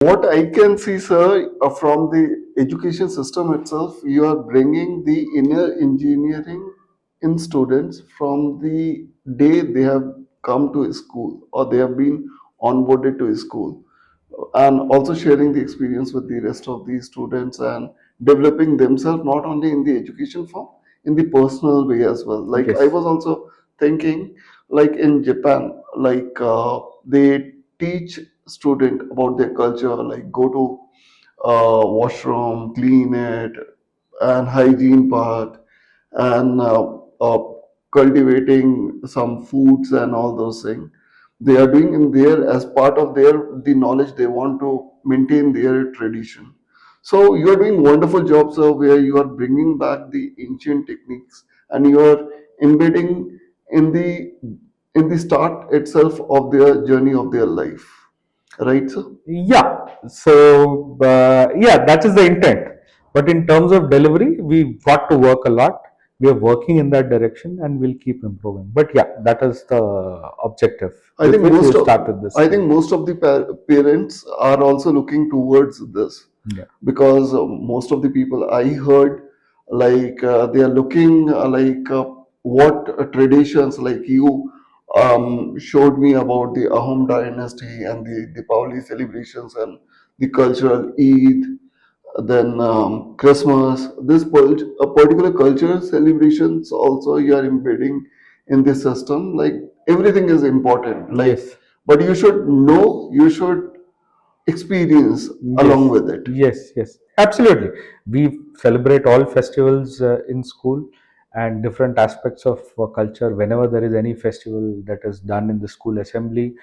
What I can see, sir, from the education system itself, you are bringing the inner engineering in students from the day they have come to school or they have been onboarded to school, and also sharing the experience with the rest of the students and developing themselves not only in the education form, in the personal way as well. Like I Yes. was also thinking, like in Japan, like they teach student about their culture, like go to washroom, clean it, and hygiene part, and cultivating some foods and all those things. They are doing in there as part of their the knowledge they want to maintain their tradition. So you are doing wonderful job, sir, where you are bringing back the ancient techniques and you are embedding in the start itself of their journey of their life, right, sir? Yeah. So yeah, that is the intent. But in terms of delivery, we've got to work a lot. We are working in that direction, and we'll keep improving. But yeah, that is the objective I with think which most we've of started this I think scheme. most of the parents are also looking towards this, Yeah. because most of the people I heard, like they are looking like what traditions, like you showed me about the Ahom dynasty and the Diwali celebrations and the cultural Eid, then Christmas, this particular cultural celebrations also you are embedding in the system. Like everything is important, like, Yes. but you should know, you should experience along Yes, with it. yes, yes, absolutely. We celebrate all festivals in school and different aspects of culture whenever there is any festival that is done in the school assembly.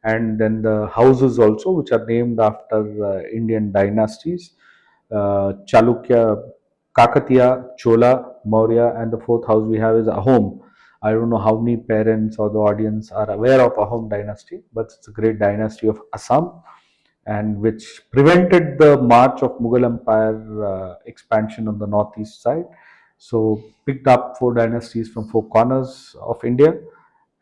And then the houses also, which are named after Indian dynasties, Chalukya, Kakatiya, Chola, Maurya, and the fourth house we have is Ahom. I don't know how many parents or the audience are aware of Ahom dynasty, but it's a great dynasty of Assam, and which prevented the march of Mughal Empire expansion on the northeast side. So picked up four dynasties from four corners of India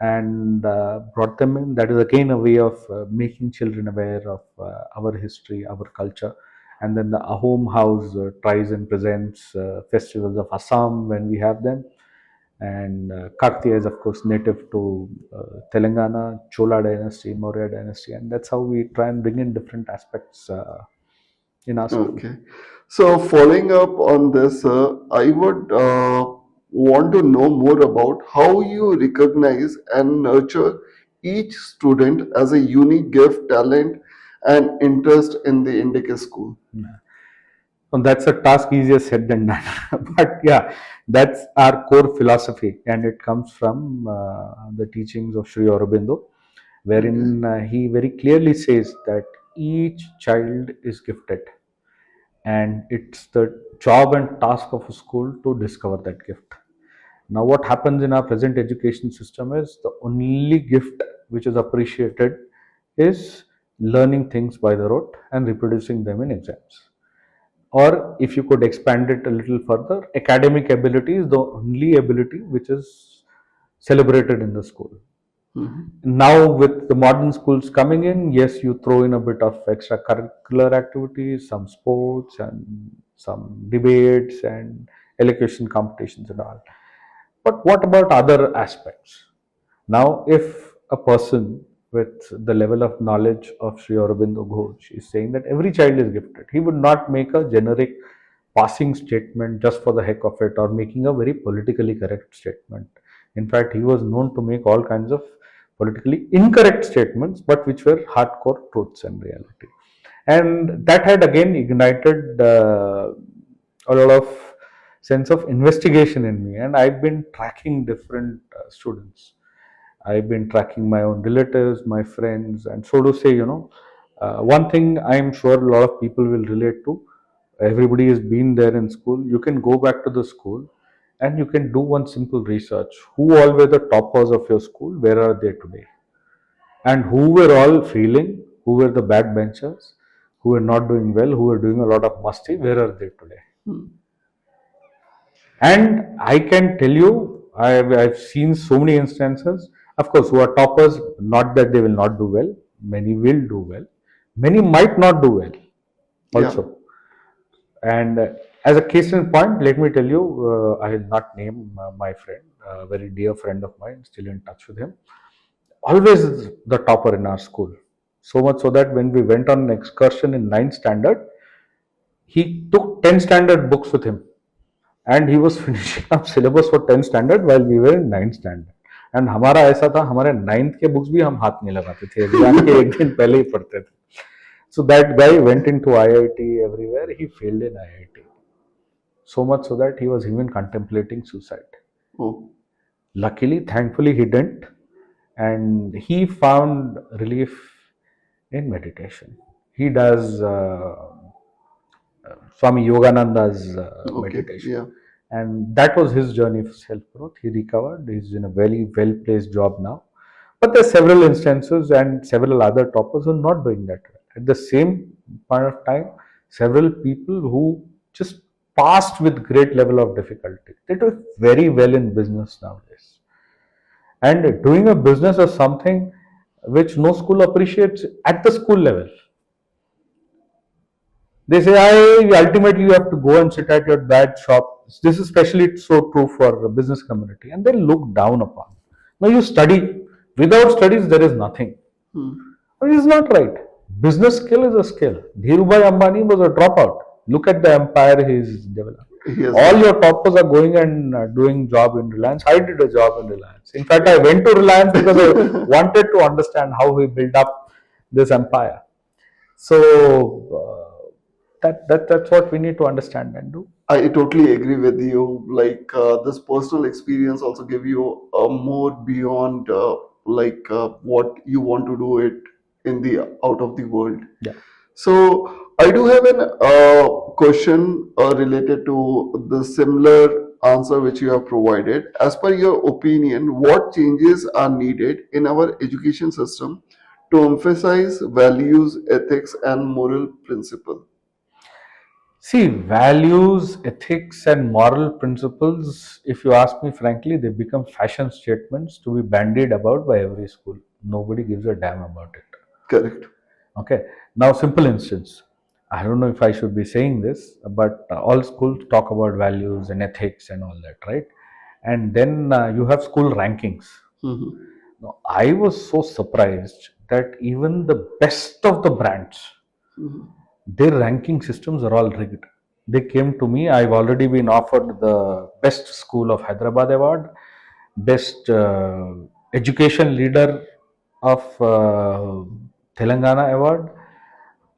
and brought them in. That is again a way of making children aware of our history, our culture. And then the Ahom house tries and presents festivals of Assam when we have them. And Kaktiya is, of course, native to Telangana, Chola dynasty, Maurya dynasty, and that's how we try and bring in different aspects in our school. Okay. So following up on this, I would want to know more about how you recognize and nurture each student as a unique gift, talent, and interest in the Indica school. So that's a task easier said than done. But yeah, that's our core philosophy, and it comes from the teachings of Sri Aurobindo, Okay. wherein he very clearly says that each child is gifted, and it's the job and task of a school to discover that gift. Now, what happens in our present education system is the only gift which is appreciated is learning things by the rote and reproducing them in exams. Or if you could expand it a little further, academic ability is the only ability which is celebrated in the school. Mhm. Now, with the modern schools coming in, yes, you throw in a bit of extracurricular activities, some sports, and some debates and elocution competitions and all. But what about other aspects? Now, if a person with the level of knowledge of Sri Aurobindo Ghosh is saying that every child is gifted, he would not make a generic passing statement just for the heck of it or making a very politically correct statement. In fact, he was known to make all kinds of politically incorrect statements, but which were hardcore truths and reality. And that had again ignited a lot of sense of investigation in me. And I've been tracking different students. I've been tracking my own relatives, my friends, and so to say, one thing I'm sure a lot of people will relate to. Everybody has been there in school. You can go back to the school and you can do one simple research. Who all were the toppers of your school? Where are they today? And who were all failing? Who were the backbenchers? Who were not doing well? Who were doing a lot of musty? Where are they today? And I can tell you, I've seen so many instances, of course, who are toppers, not that they will not do well, many will do well, Many might not do well Yeah. also. And as a case in point, let me tell you, I will not name my friend, a very dear friend of mine, still in touch with him. Always the topper in our school. So much so that when we went on an excursion in ninth standard, he took 10 standard books with him, and he was finishing up syllabus for 10 standard while we were in ninth standard. And हमारा ऐसा था, हमारे ninth के books भी हम हाथ नहीं लगाते थे, एग्जाम के एक दिन पहले ही पढ़ते थे. So that guy went into IIT everywhere. He failed in IIT. So much so that he was even contemplating suicide. Oh, Luckily, thankfully, he didn't. And he found relief in meditation. He does Swami Yogananda's okay. meditation. Yeah. And that was his journey for self growth. He recovered. He's in a very well placed job now. But there are several instances and several other toppers who are not doing that well. At the same point of time, several people who just passed with great level of difficulty. They do very well in business nowadays. And doing a business is something which no school appreciates at the school level. They say, I ultimately you have to go and sit at your dad's shop. This is especially so true for the business community, and they look down upon. Now you study. Without studies, there is nothing. Hmm. It is not right. Business skill is a skill. Dhirubhai Ambani was a dropout. Look at the empire he's developed. He has All done. your toppers are going and doing job in Reliance. I did a job in Reliance. In fact, I went to Reliance because I wanted to understand how he built up this empire. So that's what we need to understand and do. I totally agree with you. Like this personal experience also give you more beyond what you want to do it in the out of the world. Yeah. So I do have an question related to the similar answer which you have provided. As per your opinion, what changes are needed in our education system to emphasize values, ethics, and moral principle? See, values, ethics, and moral principles, if you ask me frankly, they become fashion statements to be bandied about by every school. Nobody gives a damn about it. Correct. Okay. Now, simple instance. I don't know if I should be saying this, but all schools talk about values and ethics and all that, right? And then you have school rankings. Mhm. Now, I was so surprised that even the best of the brands, Mhm. their ranking systems are all rigged. They came to me. I've already been offered the best school of Hyderabad award, best education leader of Telangana award.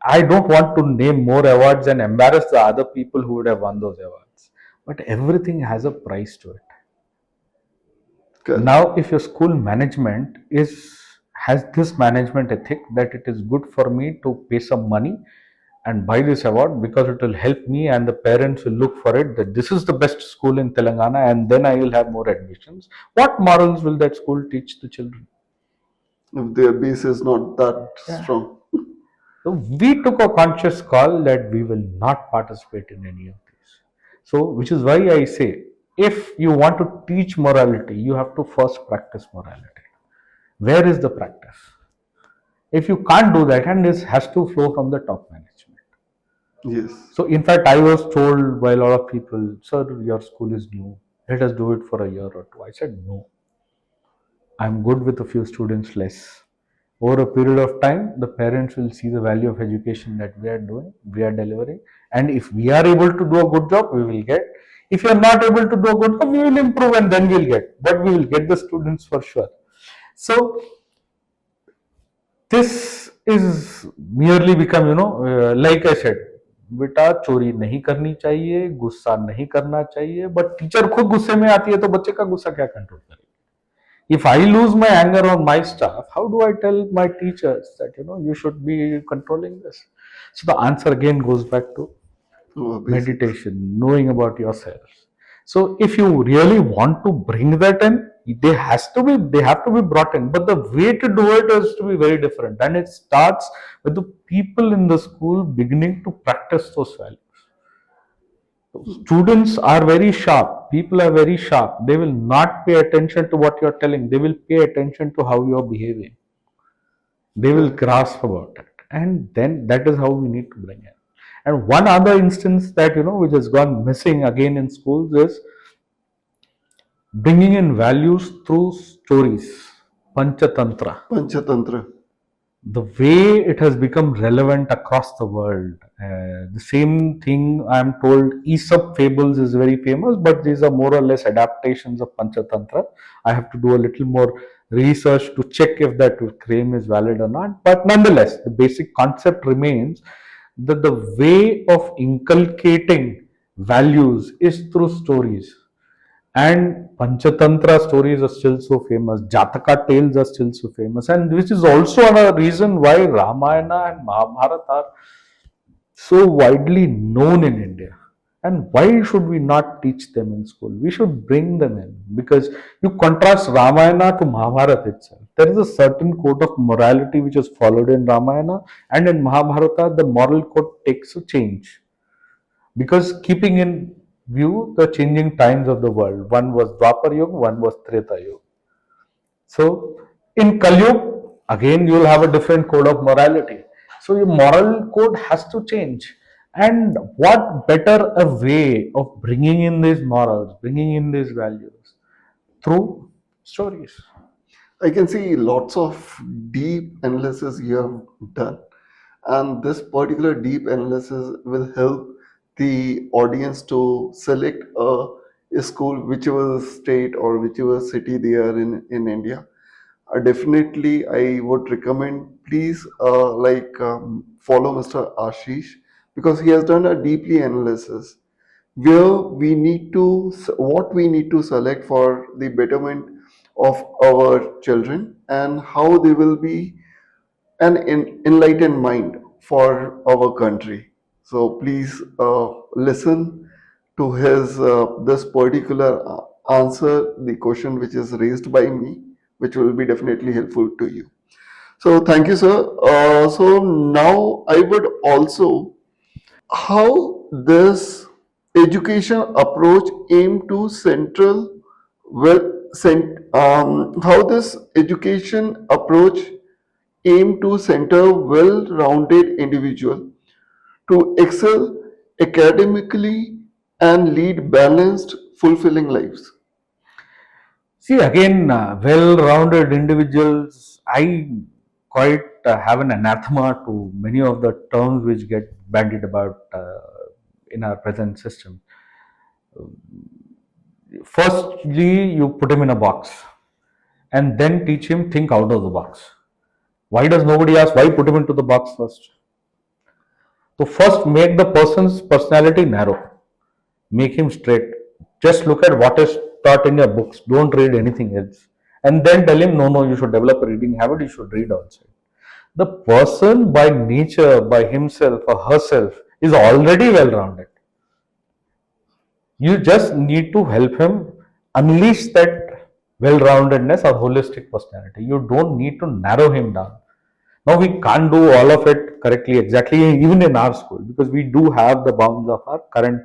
I don't want to name more awards and embarrass the other people who would have won those awards. But everything has a price to it. Correct. Now, if your school management is has this management ethic that it is good for me to pay some money and buy this award because it will help me, and the parents will look for it that this is the best school in Telangana, and then I will have more admissions. What morals will that school teach the children? If their base is not that Yeah. strong. So we took a conscious call that we will not participate in any of these. So, which is why I say, if you want to teach morality, you have to first practice morality. Where is the practice? If you can't do that, and this has to flow from the top management. Yes. So, in fact, I was told by a lot of people, sir, your school is new. Let us do it for a year or two. I said, no, I'm good with a few students less. Over a period of time, the parents will see the value of education that we are doing, we are delivering. And if we are able to do a good job, we will get. If you are not able to do a good job, we will improve and then we'll get. But we will get the students for sure. So, this is merely become, like I said, बेटा चोरी नहीं करनी चाहिए, गुस्सा नहीं करना चाहिए, but teacher खुद गुस्से में आती है तो बच्चे का गुस्सा क्या कंट्रोल करेगा? If I lose my anger on my staff, how do I tell my teachers that you should be controlling this? So the answer again goes back to Basics. meditation, knowing about yourself. So if you really want to bring that in, they have to be brought in. But the way to do it is to be very different. And it starts with the people in the school beginning to practice those values. So students are very sharp, people are very sharp. They will not pay attention to what you're telling, they will pay attention to how you're behaving. They will Correct. grasp about it. And then that is how we need to bring it. And one other instance that, which has gone missing again in schools is bringing in values through stories, panchatantra. Panchatantra. The way it has become relevant across the world. The same thing, I'm told, Aesop fables is very famous, but these are more or less adaptations of Panchatantra. I have to do a little more research to check if that claim is valid or not. But nonetheless, the basic concept remains that the way of inculcating values is through stories. And Panchatantra stories are still so famous, Jataka tales are still so famous, and which is also another reason why Ramayana and Mahabharata are so widely known in India. And why should we not teach them in school? We should bring them in, because you contrast Ramayana to Mahabharata itself. There is a certain code of morality which is followed in Ramayana, and in Mahabharata, the moral code takes a change, because keeping in view the changing times of the world. One was Dwapar Yuga, one was Treta Yuga. So in Kali Yuga, again you will have a different code of morality. So your moral code has to change. And what better a way of bringing in these morals, bringing in these values through stories? I can see lots of deep analysis you have done, and this particular deep analysis will help the audience to select a school, whichever state or whichever city they are in India. Definitely, I would recommend please follow Mr. Ashish, because he has done a deeply analysis where we need to what we need to select for the betterment of our children, and how they will be an enlightened mind for our country. So please listen to his this particular answer the question which is raised by me, which will be definitely helpful to you. So thank you, sir. So now I would also, how this education approach aim to central well how this education approach aim to center well-rounded individual to excel academically and lead balanced fulfilling lives. See, again, well-rounded individuals, I quite have an anathema to many of the terms which get bandied about in our present system. Firstly, you put him in a box and then teach him think out of the box. Why does nobody ask why put him into the box first? So first make the person's personality narrow, make him straight. Just look at what is taught in your books. Don't read anything else. And then tell him, no, no, you should develop a reading habit, you should read outside. The person by nature, by himself or herself, is already well rounded. You just need to help him unleash that well roundedness or holistic personality. You don't need to narrow him down. Now, we can't do all of it correctly, exactly, even in our school, because we do have the bounds of our current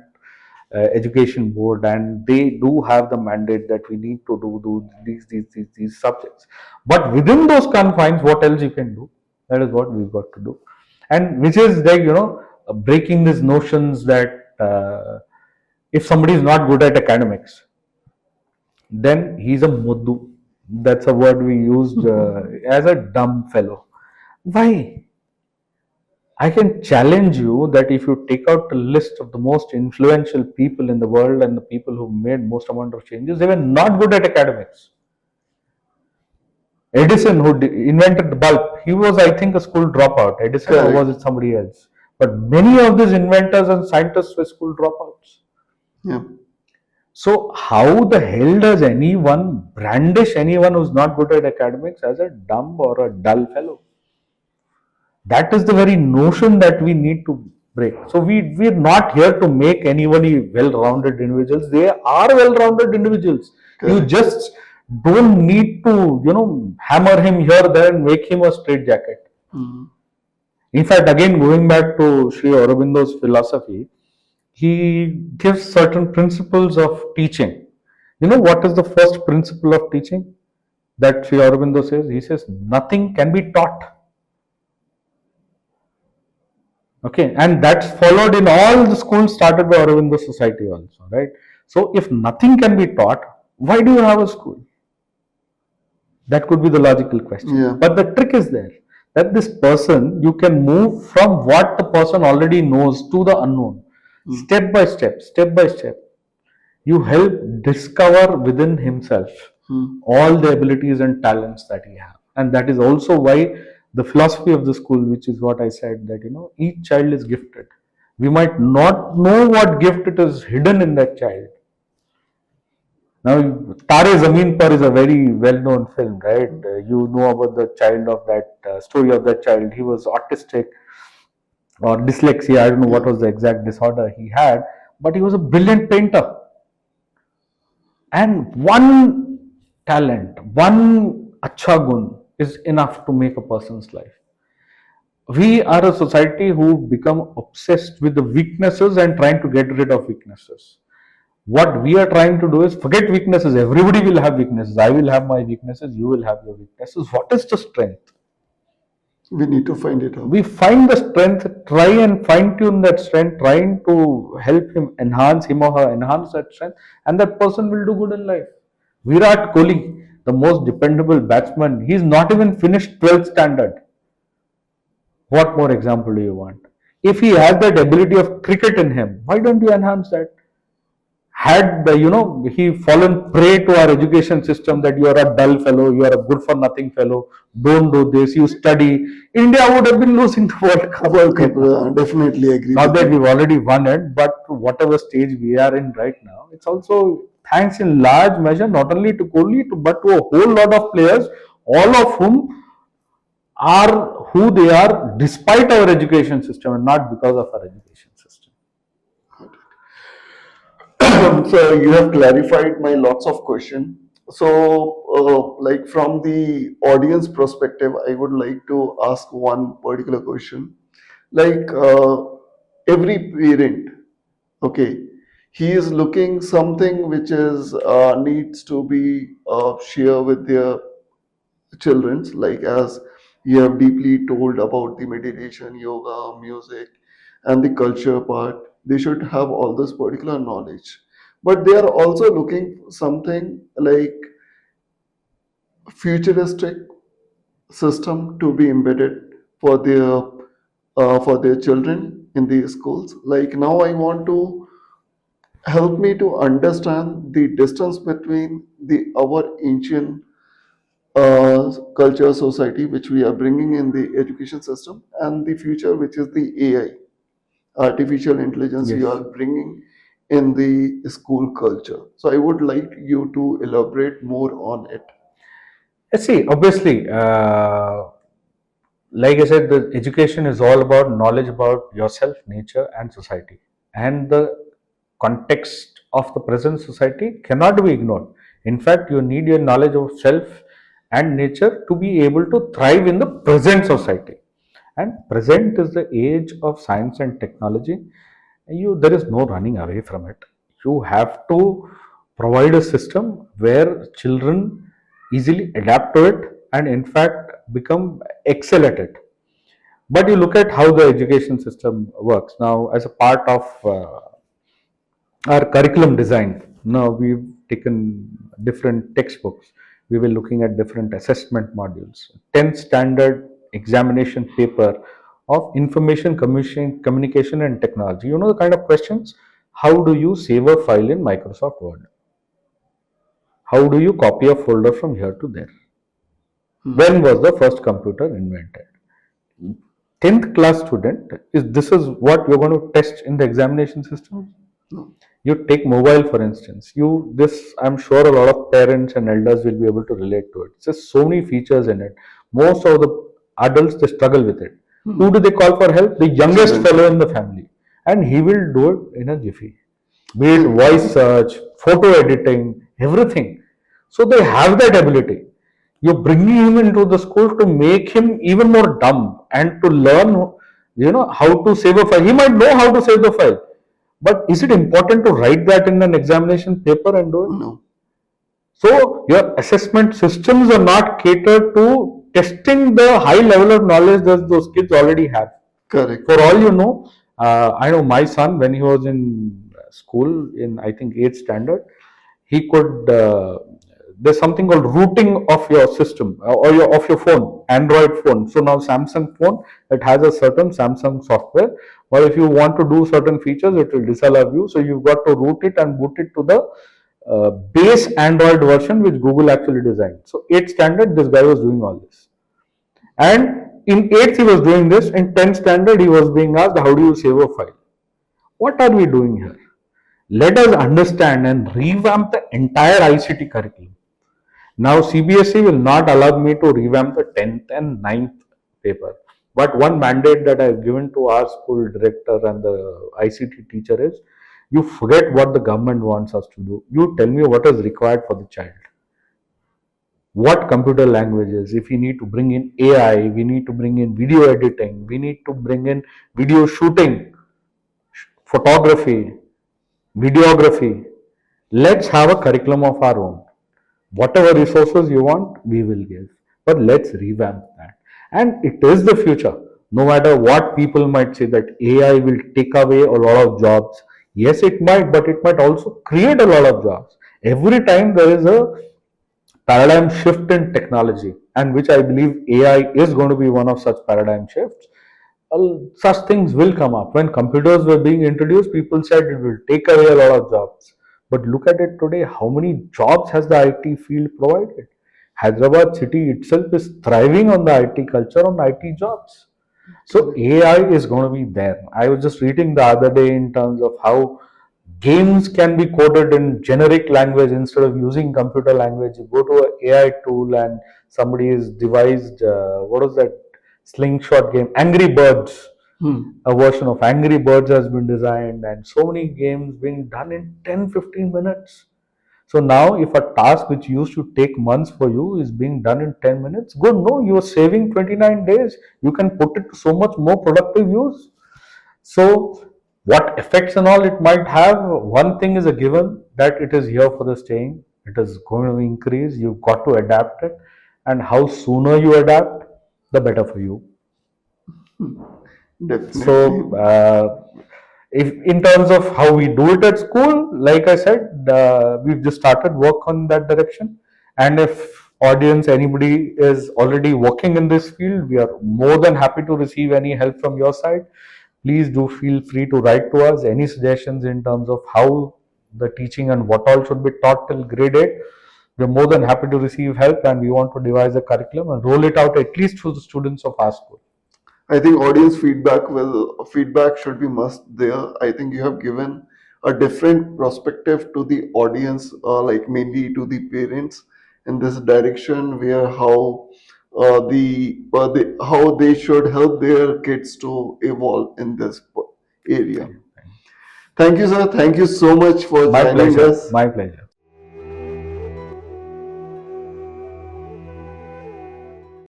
education board, and they do have the mandate that we need to do these subjects. But within those confines, what else you can do? That is what we've got to do. And which is like, breaking these notions that if somebody is not good at academics, then he's a muddu. That's a word we used as a dumb fellow. Why? I can challenge you that if you take out a list of the most influential people in the world and the people who made most amount of changes, they were not good at academics. Edison, who invented the bulb, he was, I think, a school dropout. Edison, or was Correct. it somebody else? But many of these inventors and scientists were school dropouts. Yeah. So how the hell does anyone brandish anyone who's not good at academics as a dumb or a dull fellow? That is the very notion that we need to break. So we're not here to make anybody well-rounded individuals. They are well-rounded individuals. You Correct. just don't need to hammer him here there and make him a straitjacket. Mhm. In fact, again, going back to Sri Aurobindo's philosophy, he gives certain principles of teaching. You know what is the first principle of teaching that Sri Aurobindo says? He says nothing can be taught. Okay, and that's followed in all the schools started by Aurobindo Society also, right? So if nothing can be taught, why do you have a school? That could be the logical question. Yeah. But the trick is there, that this person, you can move from what the person already knows to the unknown, Mm. step by step, step by step. You help discover within himself Mm. all the abilities and talents that he have. And that is also why the philosophy of the school, which is what I said, that each child is gifted. We might not know what gift it is hidden in that child. Now, Tare Zameen Par is a very well-known film, right? You know about the child of that story of that child. He was autistic or dyslexia. I don't know Yeah. what was the exact disorder he had, but he was a brilliant painter. And one talent, one acha gun is enough to make a person's life. We are a society who become obsessed with the weaknesses and trying to get rid of weaknesses. What we are trying to do is forget weaknesses. Everybody will have weaknesses. I will have my weaknesses. You will have your weaknesses. What is the strength? We need to find it out. We find the strength, try and fine tune that strength, trying to help him or her enhance that strength, and that person will do good in life. Virat Kohli, the most dependable batsman, he's not even finished 12th standard. What more example do you want? If he has that ability of cricket in him, why don't you enhance that? Had he fallen prey to our education system, that you are a dull fellow, you are a good for nothing fellow, don't do this, you study, India would have been losing the World Cup World right Cup, now. definitely agree Not with that you. we've already won it, but whatever stage we are in right now, it's also thanks in large measure not only to Kohli but to a whole lot of players, all of whom are who they are despite our education system and not because of our education system. So you have clarified my lots of question. So, like from the audience perspective, I would like to ask one particular question. Like every parent, okay, he is looking something which is needs to be share with their children's, like as you have deeply told about the meditation, yoga, music, and the culture part. They should have all this particular knowledge, but they are also looking something like futuristic system to be embedded for their children in the schools. Like now, I want to help me to understand the distance between the our ancient culture society which we are bringing in the education system and the future which is the AI, artificial intelligence, you are Yes. bringing in the school culture. So I would like you to elaborate more on it. See, obviously, like I said, the education is all about knowledge about yourself, nature, and society. And the context of the present society cannot be ignored. In fact, you need your knowledge of self and nature to be able to thrive in the present society. And present is the age of science and technology. There is no running away from it. You have to provide a system where children easily adapt to it and in fact become excel at it. But you look at how the education system works now as a part of our curriculum design. Now we've taken different textbooks, we were looking at different assessment modules, 10th standard examination paper of information communication and technology. You know the kind of questions: how do you save a file in Microsoft Word? How do you copy a folder from here to there? Hmm. When was the first computer invented? 10th class student, is this is what you're going to test in the examination system? No. You take mobile for instance, I'm sure a lot of parents and elders will be able to relate to it. There's so many features in it. Most of the adults, they struggle with it. Who do Hmm. they call for help? The youngest Children. fellow in the family, and he will do it in a jiffy, be it Yeah. voice search, photo editing, everything. So they have that ability. You're bringing him into the school to make him even more dumb and to learn how to save a file. He might know how to save the file, but is it important to write that in an examination paper and do it? No. So your assessment systems are not catered to testing the high level of knowledge that those kids already have. Correct. For all you know, I know my son, when he was in school in, I think, 8th standard, he could. There's something called routing of your system, or of your phone, Android phone. So now Samsung phone, it has a certain Samsung software. But if you want to do certain features, it will disallow you. So you've got to route it and boot it to the base Android version which Google actually designed. So 8th standard, this guy was doing all this. And in 8th, he was doing this. In 10th standard, he was being asked, how do you save a file? What are we doing here? Let us understand and revamp the entire ICT curriculum. Now, CBSE will not allow me to revamp the 10th and 9th paper. But one mandate that I've given to our school director and the ICT teacher is, you forget what the government wants us to do. You tell me what is required for the child. What computer languages, if we need to bring in AI, we need to bring in video editing, we need to bring in video shooting, photography, videography. Let's have a curriculum of our own. Whatever resources you want, we will give. But let's revamp that. And it is the future. No matter what people might say that AI will take away a lot of jobs. Yes, it might, but it might also create a lot of jobs. Every time there is a paradigm shift in technology, and which I believe AI is going to be one of such paradigm shifts. Such things will come up. When computers were being introduced, people said it will take away a lot of jobs. But look at it today, how many jobs has the IT field provided? Hyderabad city itself is thriving on the IT culture, on IT jobs. So AI is going to be there. I was just reading the other day in terms of how games can be coded in generic language instead of using computer language. You go to a AI tool and somebody has devised what is that slingshot game? Angry Birds. Hmm. A version of Angry Birds has been designed, and so many games being done in 10-15 minutes. So now, if a task which used to take months for you is being done in 10 minutes, good, no, you are saving 29 days. You can put it to so much more productive use. So, what effects and all it might have, one thing is a given that it is here for the staying. It is going to increase. You've got to adapt it. And how sooner you adapt, the better for you. Definitely. So, if in terms of how we do it at school, like I said, we've just started work on that direction. And if audience, anybody is already working in this field, we are more than happy to receive any help from your side. Please do feel free to write to us any suggestions in terms of how the teaching and what all should be taught till grade 8. We're more than happy to receive help, and we want to devise a curriculum and roll it out at least to the students of our school. I think audience feedback should be must there. I think you have given a different perspective to the audience, like mainly to the parents in this direction, where how they should help their kids to evolve in this area. Thank you. Thank you, sir. Thank you so much for My joining pleasure. us. My pleasure.